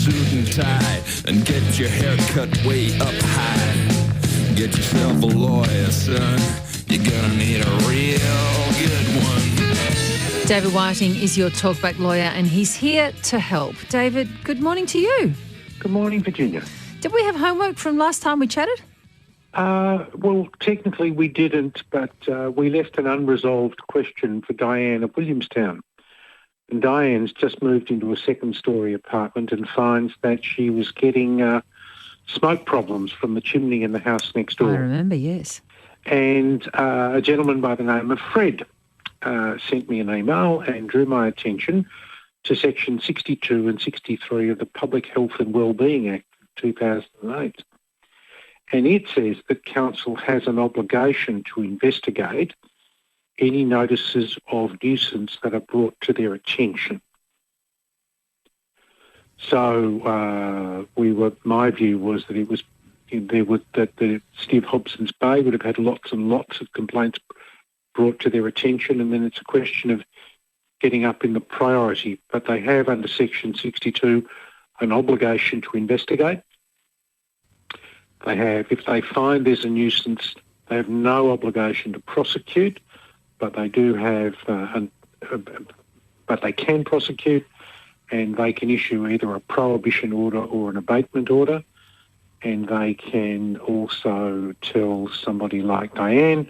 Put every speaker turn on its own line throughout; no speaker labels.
suit and tie and get your hair cut way up high. Get yourself a lawyer, son. You're gonna need a real good one.
David Whiting is your talkback lawyer and he's here to help. David, good morning to you.
Good morning, Virginia.
Did we have homework from last time we chatted?
Well, technically we didn't, but we left an unresolved question for Diane of Williamstown. And Diane's just moved into a second-storey apartment and finds that she was getting smoke problems from the chimney in the house next door.
I remember, yes.
And a gentleman by the name of Fred sent me an email and drew my attention to Section 62 and 63 of the Public Health and Wellbeing Act of 2008. And it says that council has an obligation to investigate any notices of nuisance that are brought to their attention. So my view was that that Steve Hobson's Bay would have had lots and lots of complaints brought to their attention, and then it's a question of getting up in the priority. But they have, under Section 62, an obligation to investigate. They have, if they find there's a nuisance, they have no obligation to prosecute, but they do have, but they can prosecute, and they can issue either a prohibition order or an abatement order, and they can also tell somebody like Diane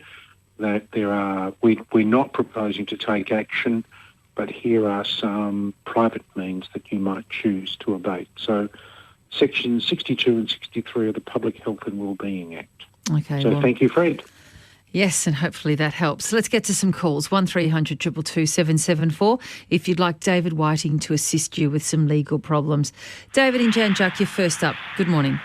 that we're not proposing to take action, but here are some private means that you might choose to abate. So Section 62 and 63 of the Public Health and Wellbeing Act.
Okay.
So thank you, Fred.
Yes, and hopefully that helps. Let's get to some calls. 1300 222 774 if you'd like David Whiting to assist you with some legal problems. David in Jan Juc, you're first up. Good morning.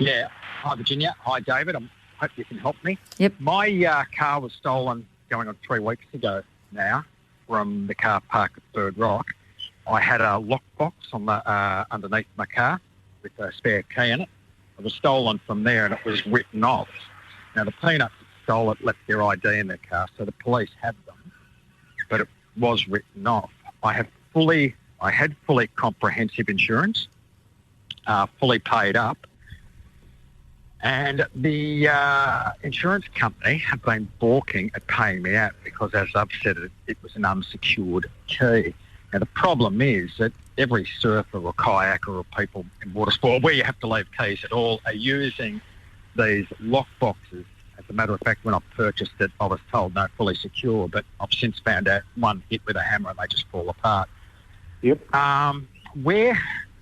Yeah. Hi, Virginia. Hi, David. I hope you can help me.
Yep.
My car was stolen going on 3 weeks ago now from the car park at Bird Rock. I had a lockbox on the underneath my car with a spare key in it. It was stolen from there and it was written off. Now, the Peanuts that stole it left their ID in their car, so the police had them, but it was written off. I had fully comprehensive insurance, fully paid up, and the insurance company have been balking at paying me out because, as I've said, it was an unsecured key. Now, the problem is that every surfer or kayaker or people in water sport where you have to leave keys at all are using these lock boxes. As a matter of fact, when I purchased it, I was told no, fully secure, but I've since found out one hit with a hammer and they just fall apart.
Yep.
Where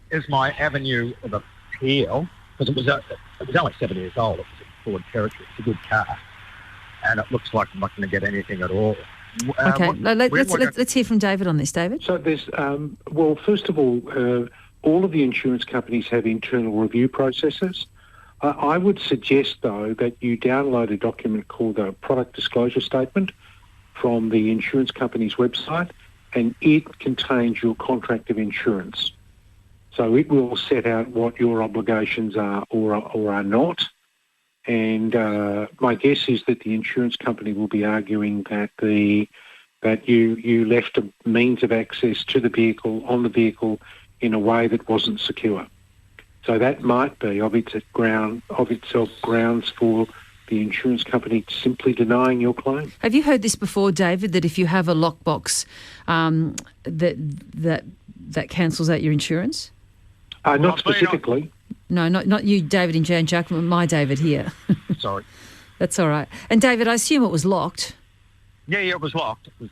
is my avenue of appeal? Because it was only 7 years old. It was a Ford Territory. It's a good car. And it looks like I'm not going to get anything at all.
Okay, let's hear from David on this, David.
So there's, well, first of all of the insurance companies have internal review processes. I would suggest, though, that you download a document called a product disclosure statement from the insurance company's website, and it contains your contract of insurance. So it will set out what your obligations are or are not. And my guess is that the insurance company will be arguing that you left a means of access to the vehicle, on the vehicle, in a way that wasn't secure. So that might be of itself grounds for the insurance company simply denying your claim.
Have you heard this before, David, that if you have a lockbox, that cancels out your insurance?
Not specifically.
No, not you, David in Jan Juc, my David here.
Sorry.
That's all right. And David, I assume it was locked.
Yeah, it was locked. It was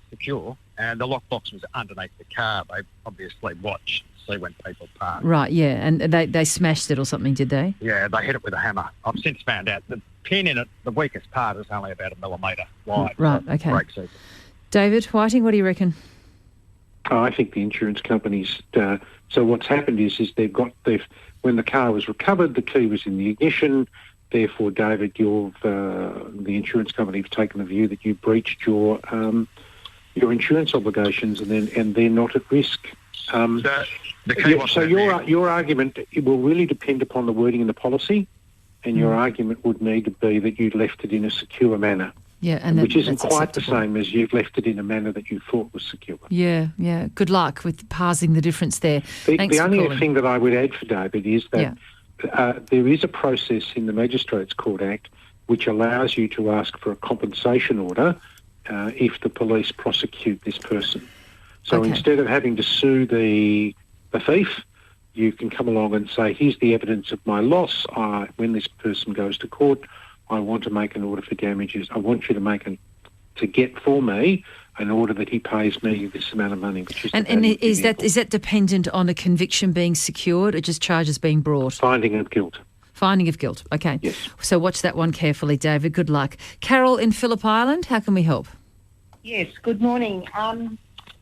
secure, and the lockbox was underneath the car. They obviously watched to see when people park.
Right, yeah, and they smashed it or something, did they?
Yeah, they hit it with a hammer. I've since found out the pin in it, the weakest part, is only about 1 millimetre wide.
Right,
so
okay.
Breaks it.
David Whiting, what do you reckon?
I think the insurance companies. So what's happened is when the car was recovered, the key was in the ignition. Therefore, David, the insurance company have taken the view that you breached your insurance obligations, and they're not at risk. Your argument, it will really depend upon the wording in the policy, and your argument would need to be that you left it in a secure manner.
Yeah, and
which isn't
that's
quite the
acceptable.
same as you've left it in a manner that you thought was secure.
Yeah, yeah. Good luck with parsing the difference there. Thanks
The
for
only
calling.
thing that I would add for David is that there is a process in the Magistrates Court Act which allows you to ask for a compensation order if the police prosecute this person. So
Okay.
instead of having to sue the thief, you can come along and say, here's the evidence of my loss. When this person goes to court, I want to make an order for damages. I want you to get for me an order that he pays me this amount of money. Which is
And
the value of the
is
vehicle.
that dependent on a conviction being secured or just charges being brought?
Finding of guilt?
Finding of guilt. Okay.
Yes.
So watch that one carefully, David. Good luck. Carol in Phillip Island, how can we help?
Yes, good morning.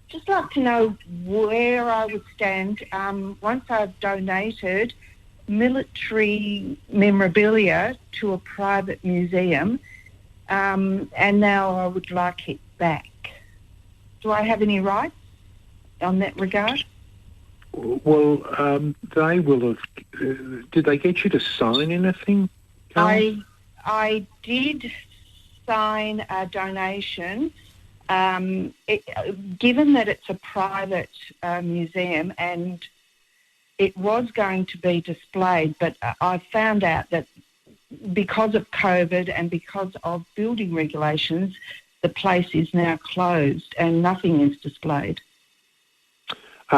Just like to know where I would stand once I've donated military memorabilia to a private museum, and now I would like it back. Do I have any rights on that regard?
Well, they will have... did they get you to sign anything, Carol?
I did sign a donation. Given that it's a private museum and it was going to be displayed, but I found out that because of COVID and because of building regulations, the place is now closed and nothing is displayed.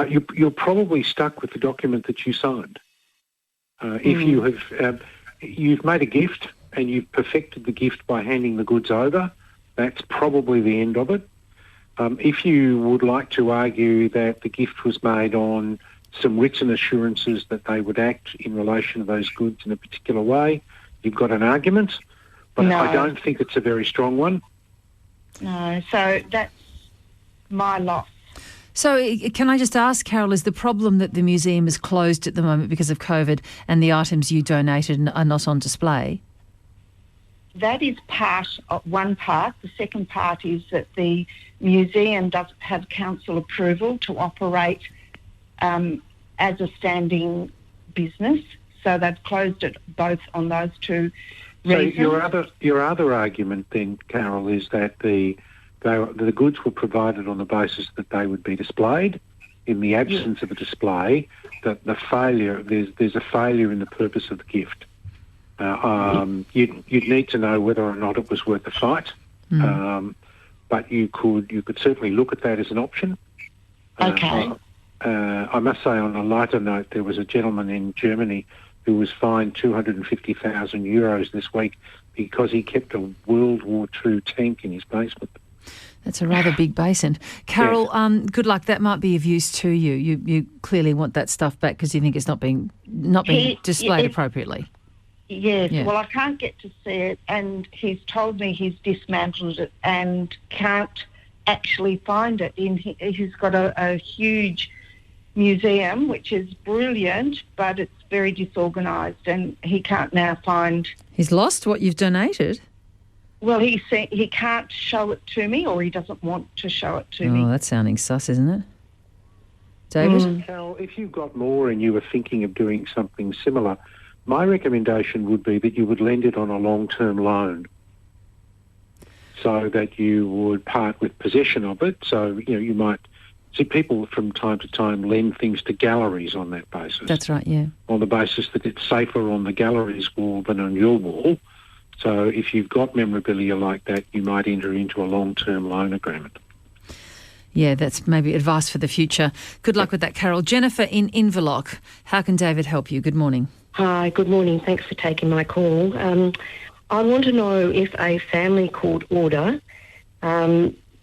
You're probably stuck with the document that you signed. If you have, you've made a gift and you've perfected the gift by handing the goods over, that's probably the end of it. If you would like to argue that the gift was made on some written assurances that they would act in relation to those goods in a particular way, you've got an argument, but
No.
I don't think it's a very strong one.
No, so that's my loss.
So can I just ask, Carol, is the problem that the museum is closed at the moment because of COVID and the items you donated are not on display?
That is one part. The second part is that the museum doesn't have council approval to operate as a standing business, so they've closed it both on those two
So
reasons.
your other argument then, Carol, is that the goods were provided on the basis that they would be displayed. In the absence of a display, that there's a failure in the purpose of the gift. You'd need to know whether or not it was worth the fight, but you could certainly look at that as an option.
Okay.
I must say, on a lighter note, there was a gentleman in Germany who was fined 250,000 euros this week because he kept a World War II tank in his basement.
That's a rather big basin. Carol, good luck. That might be of use to you. You clearly want that stuff back because you think it's not being displayed appropriately.
Yes,
Yeah.
well, I can't get to see it, and he's told me he's dismantled it and can't actually find it. He's got a huge museum, which is brilliant, but it's very disorganised, and he can't now find...
He's lost what you've donated.
Well, he can't show it to me, or he doesn't want to show it to
Oh,
me.
that's sounding sus, isn't it? David?
Cal, if you've got more and you were thinking of doing something similar, my recommendation would be that you would lend it on a long-term loan so that you would part with possession of it. So, you might see people from time to time lend things to galleries on that basis.
That's right, yeah.
On the basis that it's safer on the gallery's wall than on your wall. So if you've got memorabilia like that, you might enter into a long-term loan agreement.
Yeah, that's maybe advice for the future. Good luck with that, Carol. Jennifer in Inverloch, how can David help you? Good morning.
Hi, good morning. Thanks for taking my call. I want to know if a family court order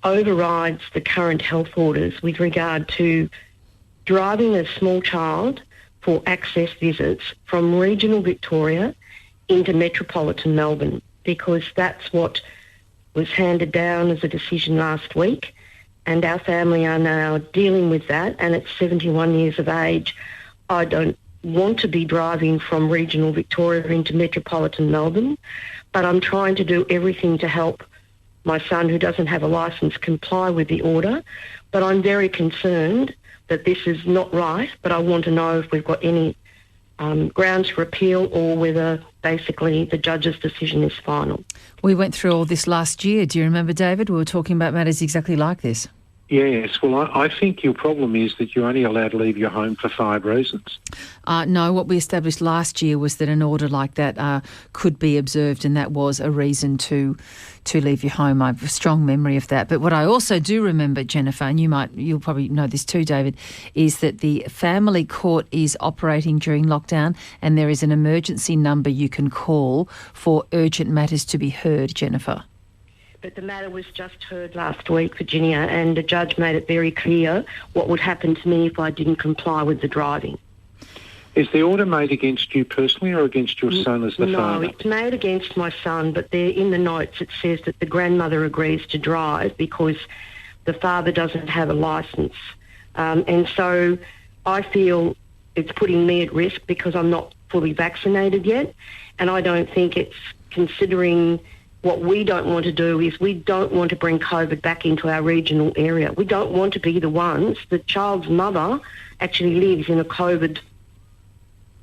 overrides the current health orders with regard to driving a small child for access visits from regional Victoria into metropolitan Melbourne, because that's what was handed down as a decision last week, and our family are now dealing with that, and at 71 years of age, I don't want to be driving from regional Victoria into metropolitan Melbourne, but I'm trying to do everything to help my son, who doesn't have a licence, comply with the order. But I'm very concerned that this is not right, but I want to know if we've got any grounds for appeal or whether basically the judge's decision is final.
We went through all this last year. Do you remember, David? We were talking about matters exactly like this.
Yes, well, I think your problem is that you're only allowed to leave your home for 5 reasons.
No, what we established last year was that an order like that could be observed, and that was a reason to leave your home. I have a strong memory of that. But what I also do remember, Jennifer, and you'll probably know this too, David, is that the family court is operating during lockdown, and there is an emergency number you can call for urgent matters to be heard, Jennifer.
But the matter was just heard last week, Virginia, and the judge made it very clear what would happen to me if I didn't comply with the driving.
Is the order made against you personally or against your son as the father?
No, it's made against my son, but there in the notes it says that the grandmother agrees to drive because the father doesn't have a licence. And so I feel it's putting me at risk because I'm not fully vaccinated yet, and I don't think it's considering... What we don't want to do is we don't want to bring COVID back into our regional area. We don't want to be the ones. The child's mother actually lives in a COVID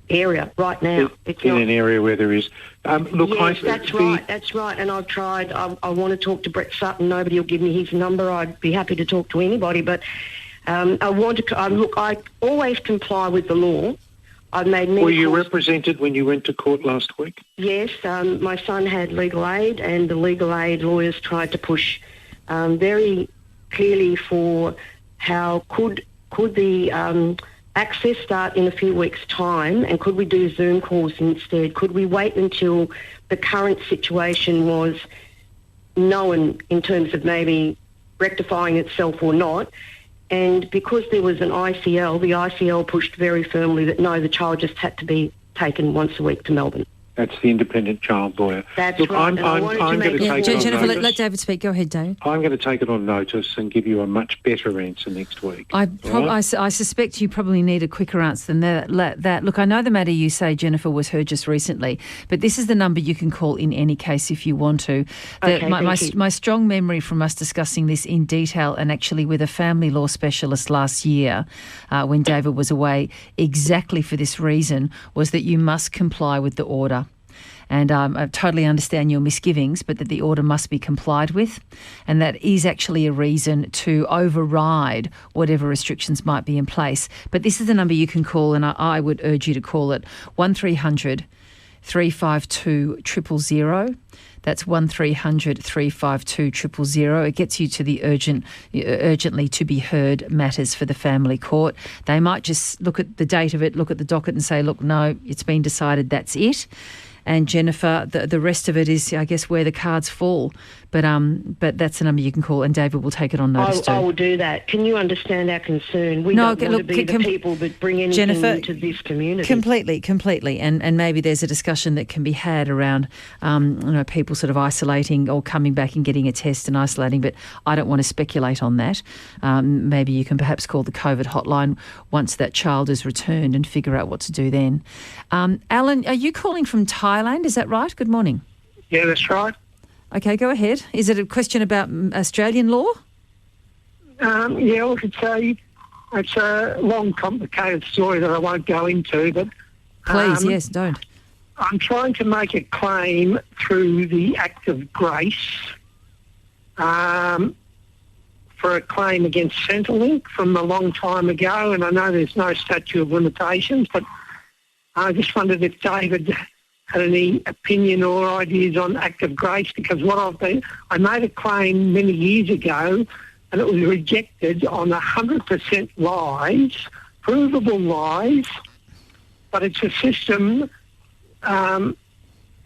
area right now.
An area where there is...
yes, that's right. And I've tried. I want to talk to Brett Sutton. Nobody will give me his number. I'd be happy to talk to anybody. But I always comply with the law. I've made many
Were you represented when you went to court last week?
Yes, my son had legal aid, and the legal aid lawyers tried to push very clearly for how could the access start in a few weeks' time, and could we do Zoom calls instead? Could we wait until the current situation was known in terms of maybe rectifying itself or not? And because there was an ICL, the ICL pushed very firmly that no, the child just had to be taken once a week to Melbourne.
That's the independent child lawyer.
That's right.
I'm going to take it on
Jennifer,
notice.
let David speak. Go ahead, David.
I'm going to take it on notice and give you a much better answer next week.
I suspect you probably need a quicker answer than that. Look, I know the matter you say, Jennifer, was heard just recently, but this is the number you can call in any case if you want to.
Okay,
my strong memory from us discussing this in detail and actually with a family law specialist last year when David was away exactly for this reason was that you must comply with the order. And I totally understand your misgivings, but that the order must be complied with. And that is actually a reason to override whatever restrictions might be in place. But this is the number you can call, and I would urge you to call it 1300 352 000. That's 1300 352 000. It gets you to the urgently to be heard matters for the family court. They might just look at the date of it, look at the docket and say, look, no, it's been decided, that's it. And Jennifer, the rest of it is, I guess, where the cards fall. But that's the number you can call, and David will take it on notice too.
I will do that. Can you understand our concern? We don't want to be the people that bring anything
Jennifer,
into this community.
Completely. And maybe there's a discussion that can be had around people sort of isolating or coming back and getting a test and isolating, but I don't want to speculate on that. Maybe you can perhaps call the COVID hotline once that child is returned and figure out what to do then. Alan, are you calling from Thailand? Is that right? Good morning.
Yeah, that's right.
Okay, go ahead. Is it a question about Australian law?
Yeah, look, it's a long, complicated story that I won't go into, but...
Please, yes, don't.
I'm trying to make a claim through the Act of Grace for a claim against Centrelink from a long time ago, and I know there's no statute of limitations, but I just wondered if David had any opinion or ideas on Act of Grace, because I made a claim many years ago and it was rejected on 100% lies, provable lies, but it's a system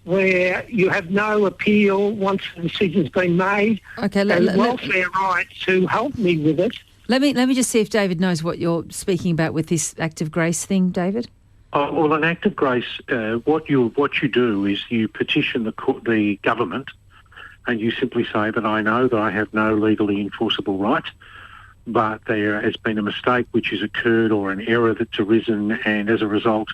where you have no appeal once the decision's been made.
Okay,
welfare rights to help me with it.
Let me just see if David knows what you're speaking about with this Act of Grace thing, David.
Well, an Act of Grace, what you do is you petition the government, and you simply say that I know that I have no legally enforceable right, but there has been a mistake which has occurred or an error that's arisen, and as a result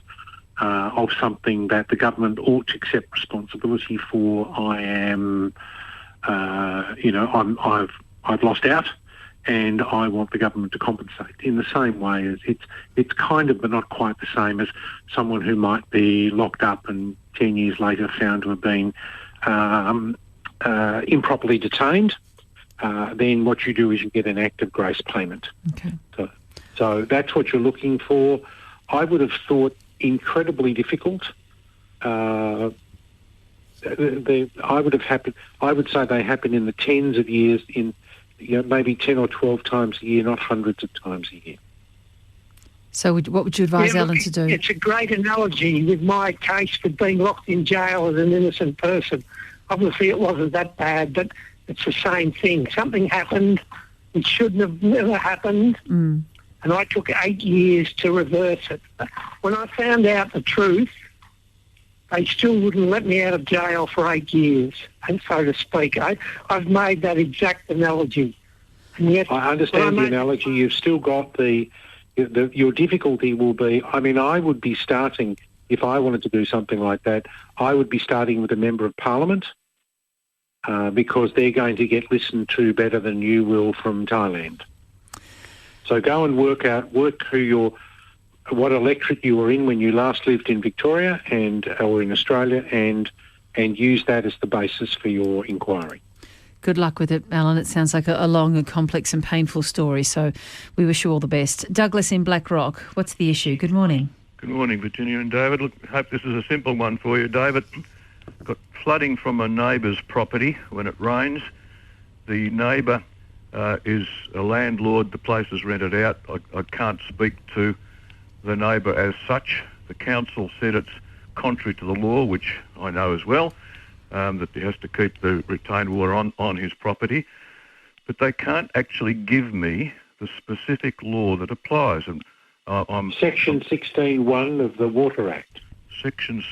of something that the government ought to accept responsibility for, I am, I've lost out, and I want the government to compensate in the same way as it's kind of, but not quite the same as someone who might be locked up and 10 years later found to have been improperly detained. Then what you do is you get an act of grace payment.
Okay.
So that's what you're looking for. I would have thought incredibly difficult. I would say they happen in the tens of years, in maybe 10 or 12 times a year, not hundreds of times a year.
So what would you advise Alan to do?
It's a great analogy with my case for being locked in jail as an innocent person. Obviously it wasn't that bad, but it's the same thing. Something happened which shouldn't have never happened, and I took 8 years to reverse it. When I found out the truth, they still wouldn't let me out of jail for 8 years, and so to speak. I've made that exact analogy. And yet,
I understand the analogy. You've still got your difficulty will be, I would be starting, if I wanted to do something like that, I would be starting with a Member of Parliament because they're going to get listened to better than you will from Thailand. So go and work through what electorate you were in when you last lived in Victoria or in Australia and use that as the basis for your inquiry.
Good luck with it, Alan. It sounds like a long and complex and painful story, so we wish you all the best. Douglas in Black Rock, what's the issue? Good morning.
Good morning, Virginia and David. Look, I hope this is a simple one for you, David. Got flooding from a neighbour's property when it rains. The neighbour is a landlord. The place is rented out. I can't speak to the neighbour as such. The council said it's contrary to the law, which I know as well, that he has to keep the retained water on his property. But they can't actually give me the specific law that applies. And
Section 16(1) of the Water Act.
Section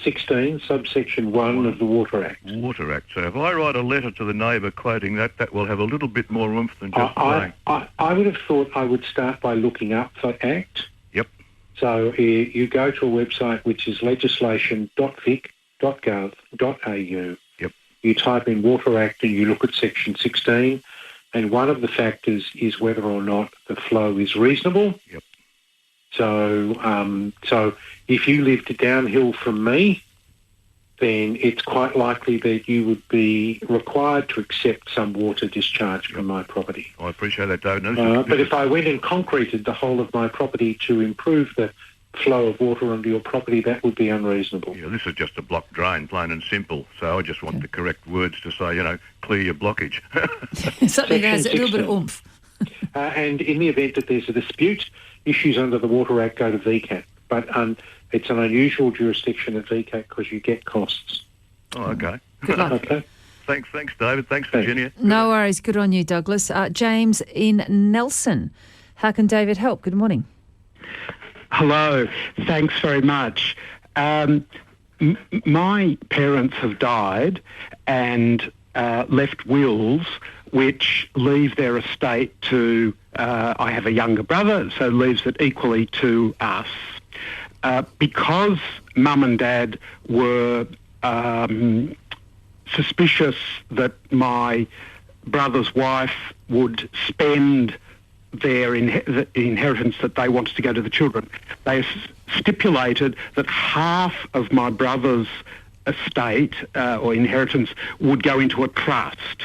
16, subsection 1 of the Water Act.
Water Act. So if I write a letter to the neighbour quoting that will have a little bit more oomph than just saying.
I would have thought I would start by looking up the Act.
Yep.
So you go to a website which is legislation.vic.gov.au.
Yep.
You type in Water Act and you look at Section 16, and one of the factors is whether or not the flow is reasonable.
Yep.
So if you lived downhill from me, then it's quite likely that you would be required to accept some water discharge from my property.
I appreciate that, David.
But if I went and concreted the whole of my property to improve the flow of water onto your property, that would be unreasonable.
Yeah, this is just a block drain, plain and simple. So I just want the correct words to say, clear your blockage.
Something that has a little bit of oomph.
And in the event that there's a dispute, issues under the Water Act go to VCAT. But it's an unusual jurisdiction at VCAT because you get costs.
Oh, okay.
Good luck.
Okay.
Thanks, David. Thanks, Virginia.
No worries. Good on you, Douglas. James in Nelson. How can David help? Good morning.
Hello. Thanks very much. My parents have died and left wills which leave their estate to, I have a younger brother, so leaves it equally to us. Because Mum and Dad were suspicious that my brother's wife would spend their inheritance that they wanted to go to the children, they stipulated that half of my brother's estate or inheritance would go into a trust.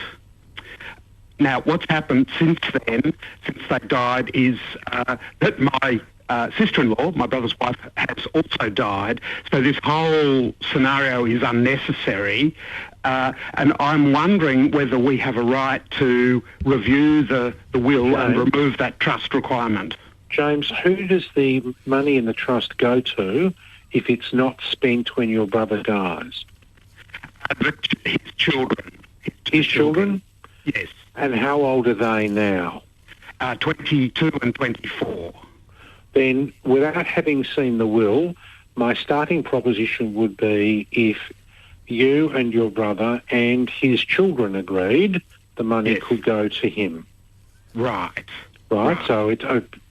Now, what's happened since then, since they died, is that my sister-in-law, my brother's wife, has also died. So this whole scenario is unnecessary. And I'm wondering whether we have a right to review the will and remove that trust requirement.
James, who does the money in the trust go to if it's not spent when your brother dies?
His children.
His children?
Yes.
And how old are they now?
22 and 24.
Then, without having seen the will, my starting proposition would be if you and your brother and his children agreed, the money could go to him.
Right.
So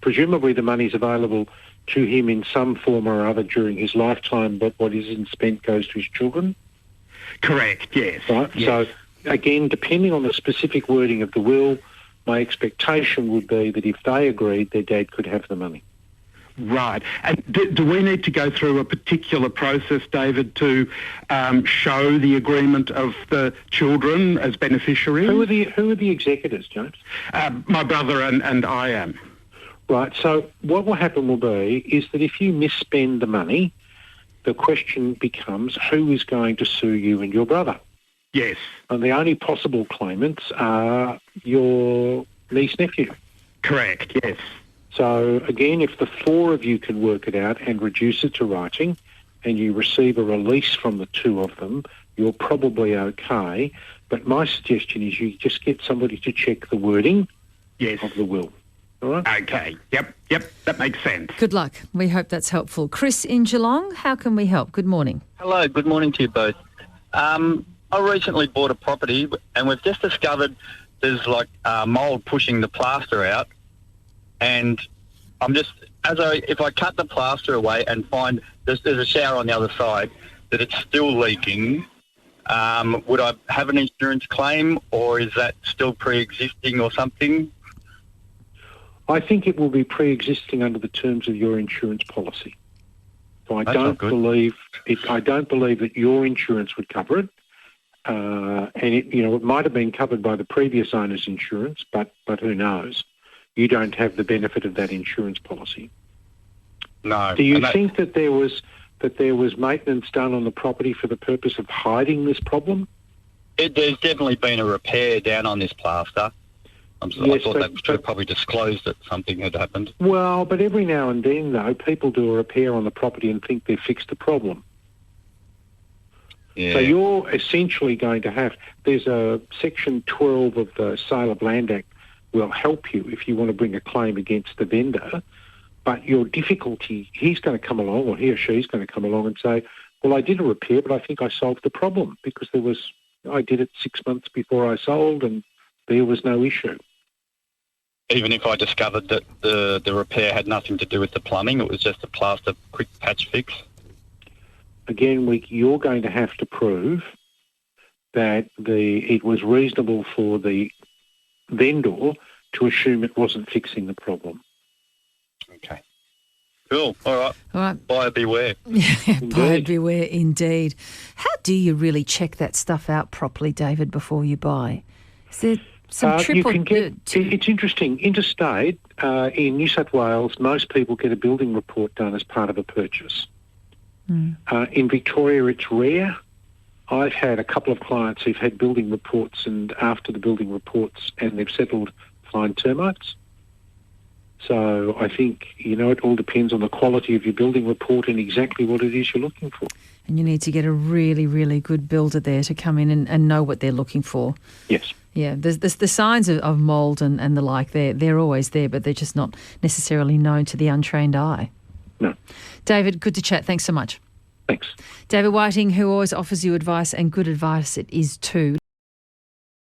presumably the money's available to him in some form or other during his lifetime, but what isn't spent goes to his children?
Correct, yes.
Right. Yes. So, again, depending on the specific wording of the will, my expectation would be that if they agreed, their dad could have the money.
Right. And do we need to go through a particular process, David, to show the agreement of the children as beneficiaries?
Who are the executors, James?
My brother and I am.
Right. So what will happen will be is that if you misspend the money, the question becomes who is going to sue you and your brother?
Yes.
And the only possible claimants are your niece-nephew.
Correct, yes.
So, again, if the four of you can work it out and reduce it to writing and you receive a release from the two of them, you're probably okay. But my suggestion is you just get somebody to check the wording of the will. All right?
Okay. Yep. That makes sense.
Good luck. We hope that's helpful. Chris in Geelong, how can we help? Good morning.
Hello, good morning to you both. I recently bought a property and we've just discovered there's like mould pushing the plaster out, and I'm just, if I cut the plaster away and find there's a shower on the other side, that it's still leaking, would I have an insurance claim, or is that still pre-existing or something?
I think it will be pre-existing under the terms of your insurance policy. So I don't believe that your insurance would cover it. And it might have been covered by the previous owner's insurance, but who knows? You don't have the benefit of that insurance policy.
No.
Do you think that there was maintenance done on the property for the purpose of hiding this problem?
There's definitely been a repair down on this plaster. I thought they should have probably disclosed that something had happened.
Well, but every now and then, though, people do a repair on the property and think they've fixed the problem.
Yeah.
So you're essentially going to have, there's a Section 12 of the Sale of Land Act will help you if you want to bring a claim against the vendor, but your difficulty, he's going to come along, or he or she's going to come along and say, well, I did a repair, but I think I solved the problem because I did it 6 months before I sold and there was no issue.
Even if I discovered that the repair had nothing to do with the plumbing, it was just a plaster quick patch fix?
Again, you're going to have to prove that it was reasonable for the vendor to assume it wasn't fixing the problem.
Okay. Cool. All right. Buyer beware.
Yeah, buyer beware indeed. How do you really check that stuff out properly, David, before you buy? Is there some triple...
It's interesting. Interstate, in New South Wales, most people get a building report done as part of a purchase. In Victoria, it's rare. I've had a couple of clients who've had building reports, and after the building reports, and they've settled fine termites. So I think, it all depends on the quality of your building report and exactly what it is you're looking for.
And you need to get a really, really good builder there to come in and know what they're looking for.
Yes.
Yeah, there's the signs of mould and the like, they're always there, but they're just not necessarily known to the untrained eye.
No.
David, good to chat. Thanks so much.
Thanks.
David Whiting, who always offers you advice, and good advice it is too.